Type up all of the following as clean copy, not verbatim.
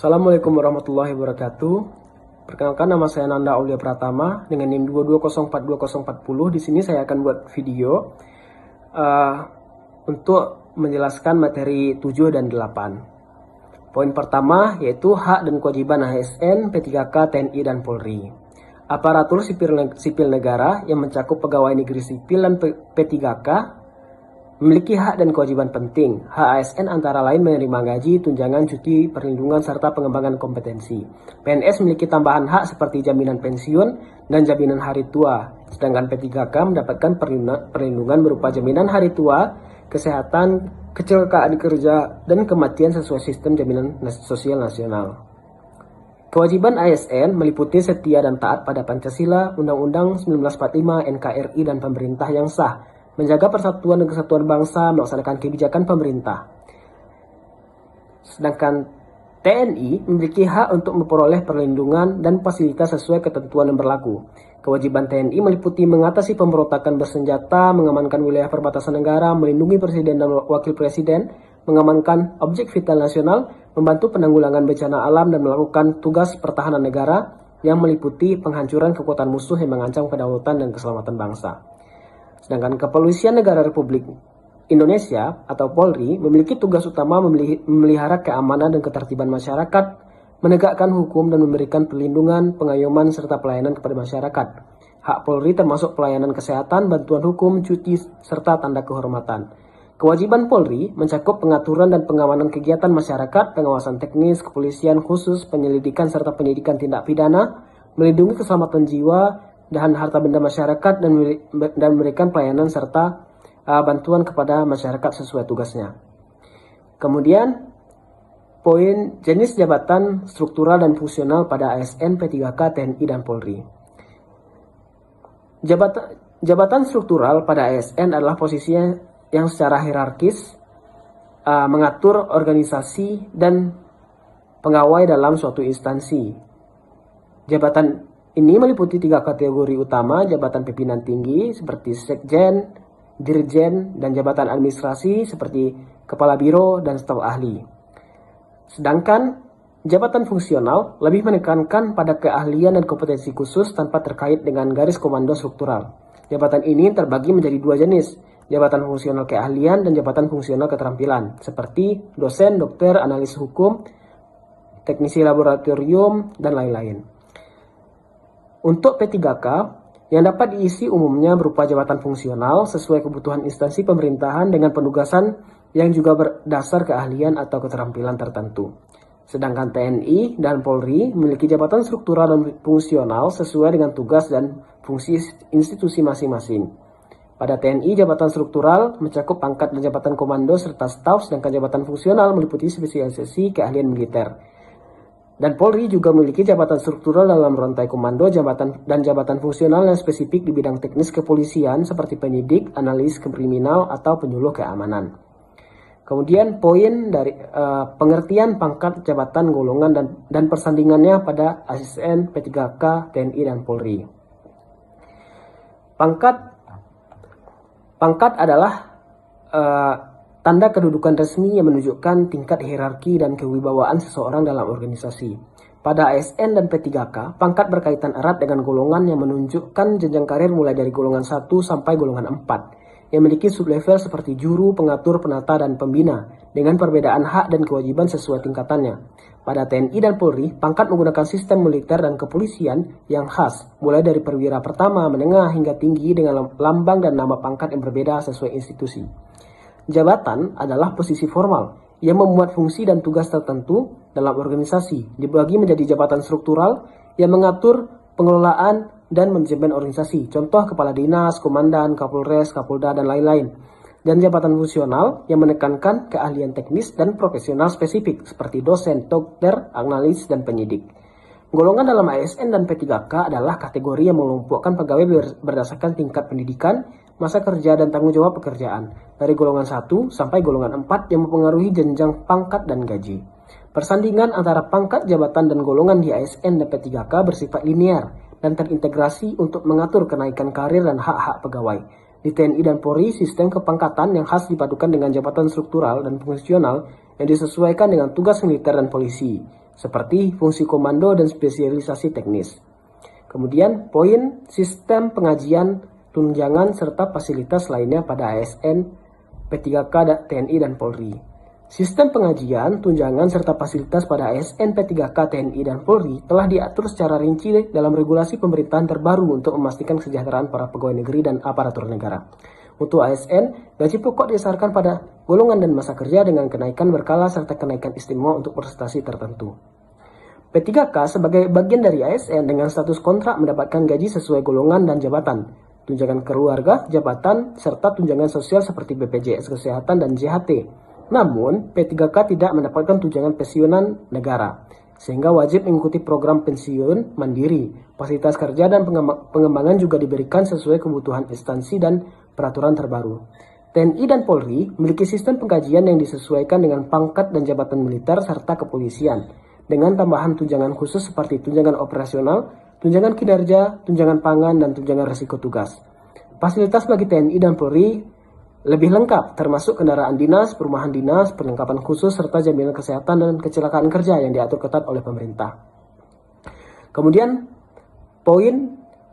Assalamualaikum warahmatullahi wabarakatuh. Perkenalkan, nama saya Nanda Aulia Pratama dengan NIM 2204240. Di sini saya akan buat video untuk menjelaskan materi 7 dan 8. Poin pertama yaitu hak dan kewajiban ASN, P3K, TNI, dan Polri. Aparatur sipil negara yang mencakup pegawai negeri sipil dan P3K memiliki hak dan kewajiban penting. Hak ASN antara lain menerima gaji, tunjangan, cuti, perlindungan, serta pengembangan kompetensi. PNS memiliki tambahan hak seperti jaminan pensiun dan jaminan hari tua. Sedangkan P3K mendapatkan perlindungan berupa jaminan hari tua, kesehatan, kecelakaan kerja, dan kematian sesuai sistem jaminan sosial nasional. Kewajiban ASN meliputi setia dan taat pada Pancasila, Undang-Undang 1945, NKRI, dan pemerintah yang sah, menjaga persatuan dan kesatuan bangsa, melaksanakan kebijakan pemerintah. Sedangkan TNI memiliki hak untuk memperoleh perlindungan dan fasilitas sesuai ketentuan yang berlaku. Kewajiban TNI meliputi mengatasi pemberontakan bersenjata, mengamankan wilayah perbatasan negara, melindungi presiden dan wakil presiden, mengamankan objek vital nasional, membantu penanggulangan bencana alam, dan melakukan tugas pertahanan negara yang meliputi penghancuran kekuatan musuh yang mengancam kedaulatan dan keselamatan bangsa. Sedangkan Kepolisian Negara Republik Indonesia atau Polri memiliki tugas utama memelihara keamanan dan ketertiban masyarakat, menegakkan hukum dan memberikan perlindungan, pengayoman, serta pelayanan kepada masyarakat. Hak Polri termasuk pelayanan kesehatan, bantuan hukum, cuti, serta tanda kehormatan. Kewajiban Polri mencakup pengaturan dan pengamanan kegiatan masyarakat, pengawasan teknis, kepolisian khusus, penyelidikan, serta penyidikan tindak pidana, melindungi keselamatan jiwa dan harta benda masyarakat, dan memberikan pelayanan serta bantuan kepada masyarakat sesuai tugasnya. Kemudian, poin jenis jabatan struktural dan fungsional pada ASN, P3K, TNI, dan Polri. Jabatan struktural pada ASN adalah posisinya yang secara hierarkis mengatur organisasi dan pegawai dalam suatu instansi. Jabatan ini meliputi 3 kategori utama: jabatan pimpinan tinggi seperti sekjen, dirjen, dan jabatan administrasi seperti kepala biro dan staf ahli. Sedangkan jabatan fungsional lebih menekankan pada keahlian dan kompetensi khusus tanpa terkait dengan garis komando struktural. Jabatan ini terbagi menjadi 2 jenis: jabatan fungsional keahlian dan jabatan fungsional keterampilan, seperti dosen, dokter, analis hukum, teknisi laboratorium, dan lain-lain. Untuk P3K, yang dapat diisi umumnya berupa jabatan fungsional sesuai kebutuhan instansi pemerintahan dengan penugasan yang juga berdasar keahlian atau keterampilan tertentu. Sedangkan TNI dan Polri memiliki jabatan struktural dan fungsional sesuai dengan tugas dan fungsi institusi masing-masing. Pada TNI, jabatan struktural mencakup pangkat dan jabatan komando serta staf, sedangkan jabatan fungsional meliputi spesialisasi keahlian militer. Dan Polri juga memiliki jabatan struktural dalam rantai komando, jabatan fungsional yang spesifik di bidang teknis kepolisian seperti penyidik, analis kriminal, atau penyuluh keamanan. Kemudian poin dari pengertian pangkat, jabatan, golongan, dan persandingannya pada ASN, P3K, TNI, dan Polri. Pangkat adalah tanda kedudukan resmi yang menunjukkan tingkat hierarki dan kewibawaan seseorang dalam organisasi. Pada ASN dan P3K, pangkat berkaitan erat dengan golongan yang menunjukkan jenjang karir mulai dari golongan 1 sampai golongan 4, yang memiliki sublevel seperti juru, pengatur, penata, dan pembina, dengan perbedaan hak dan kewajiban sesuai tingkatannya. Pada TNI dan Polri, pangkat menggunakan sistem militer dan kepolisian yang khas, mulai dari perwira pertama, menengah, hingga tinggi dengan lambang dan nama pangkat yang berbeda sesuai institusi. Jabatan adalah posisi formal yang memuat fungsi dan tugas tertentu dalam organisasi, dibagi menjadi jabatan struktural yang mengatur pengelolaan dan manajemen organisasi, contoh kepala dinas, komandan, kapolres, kapolda, dan lain-lain. Dan jabatan fungsional yang menekankan keahlian teknis dan profesional spesifik seperti dosen, dokter, analis, dan penyidik. Golongan dalam ASN dan P3K adalah kategori yang mengelompokkan pegawai berdasarkan tingkat pendidikan, masa kerja, dan tanggung jawab pekerjaan, dari golongan 1 sampai golongan 4 yang mempengaruhi jenjang pangkat dan gaji. Persandingan antara pangkat, jabatan, dan golongan di ASN dan P3K bersifat linear dan terintegrasi untuk mengatur kenaikan karir dan hak-hak pegawai. Di TNI dan Polri, sistem kepangkatan yang khas dipadukan dengan jabatan struktural dan fungsional yang disesuaikan dengan tugas militer dan polisi. seperti fungsi komando dan spesialisasi teknis. Kemudian poin sistem pengajian, tunjangan, serta fasilitas lainnya pada ASN, P3K, TNI, dan Polri. Sistem pengajian, tunjangan, serta fasilitas pada ASN, P3K, TNI, dan Polri telah diatur secara rinci dalam regulasi pemerintahan terbaru untuk memastikan kesejahteraan para pegawai negeri dan aparatur negara. Untuk ASN, gaji pokok didasarkan pada golongan dan masa kerja dengan kenaikan berkala serta kenaikan istimewa untuk prestasi tertentu. P3K sebagai bagian dari ASN dengan status kontrak mendapatkan gaji sesuai golongan dan jabatan, tunjangan keluarga, jabatan, serta tunjangan sosial seperti BPJS Kesehatan dan JHT. Namun, P3K tidak mendapatkan tunjangan pensiunan negara, sehingga wajib mengikuti program pensiun mandiri. Fasilitas kerja dan pengembangan juga diberikan sesuai kebutuhan instansi dan peraturan terbaru. TNI dan Polri memiliki sistem penggajian yang disesuaikan dengan pangkat dan jabatan militer serta kepolisian, dengan tambahan tunjangan khusus seperti tunjangan operasional, tunjangan kinerja, tunjangan pangan, dan tunjangan risiko tugas. Fasilitas bagi TNI dan Polri lebih lengkap, termasuk kendaraan dinas, perumahan dinas, perlengkapan khusus, serta jaminan kesehatan dan kecelakaan kerja yang diatur ketat oleh pemerintah. Kemudian, poin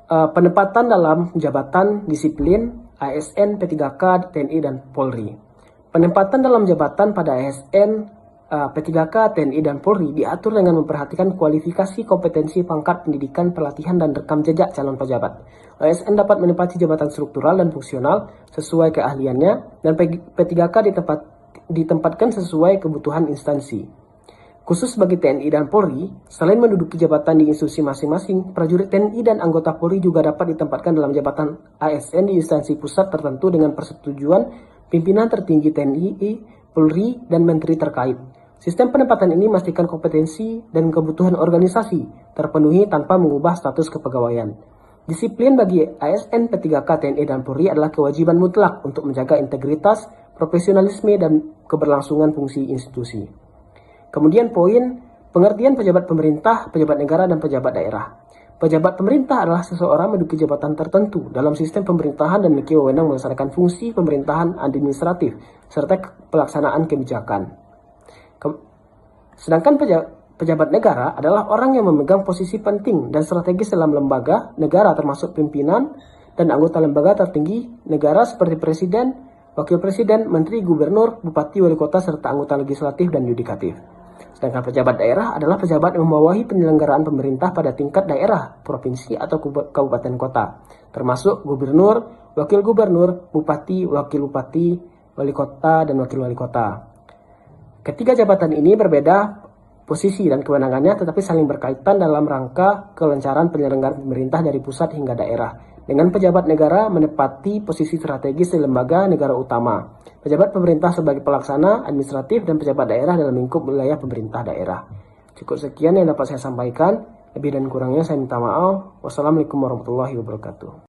penempatan dalam jabatan disiplin ASN, P3K, TNI, dan Polri. Penempatan dalam jabatan pada ASN, P3K, TNI, dan Polri diatur dengan memperhatikan kualifikasi, kompetensi, pangkat, pendidikan, pelatihan, dan rekam jejak calon pejabat. ASN dapat menempati jabatan struktural dan fungsional sesuai keahliannya, dan P3K ditempatkan sesuai kebutuhan instansi. Khusus bagi TNI dan Polri, selain menduduki jabatan di institusi masing-masing, prajurit TNI dan anggota Polri juga dapat ditempatkan dalam jabatan ASN di instansi pusat tertentu dengan persetujuan pimpinan tertinggi TNI, Polri, dan menteri terkait. Sistem penempatan ini memastikan kompetensi dan kebutuhan organisasi terpenuhi tanpa mengubah status kepegawaian. Disiplin bagi ASN, P3K, TNI, dan Polri adalah kewajiban mutlak untuk menjaga integritas, profesionalisme, dan keberlangsungan fungsi institusi. Kemudian poin pengertian pejabat pemerintah, pejabat negara, dan pejabat daerah. Pejabat pemerintah adalah seseorang menduduki jabatan tertentu dalam sistem pemerintahan dan memiliki wewenang melaksanakan fungsi pemerintahan administratif serta pelaksanaan kebijakan. Sedangkan pejabat negara adalah orang yang memegang posisi penting dan strategis dalam lembaga negara termasuk pimpinan dan anggota lembaga tertinggi negara seperti presiden, wakil presiden, menteri, gubernur, bupati, wali kota, serta anggota legislatif dan yudikatif. Sedangkan pejabat daerah adalah pejabat yang membawahi penyelenggaraan pemerintah pada tingkat daerah, provinsi, atau kabupaten kota, termasuk gubernur, wakil gubernur, bupati, wakil bupati, wali kota, dan wakil wali kota. Ketiga jabatan ini berbeda posisi dan kewenangannya tetapi saling berkaitan dalam rangka kelancaran penyelenggaraan pemerintah dari pusat hingga daerah. Dengan pejabat negara menepati posisi strategis di lembaga negara utama, pejabat pemerintah sebagai pelaksana administratif, dan pejabat daerah dalam lingkup wilayah pemerintah daerah. Cukup sekian yang dapat saya sampaikan. Lebih dan kurangnya saya minta maaf. Wassalamualaikum warahmatullahi wabarakatuh.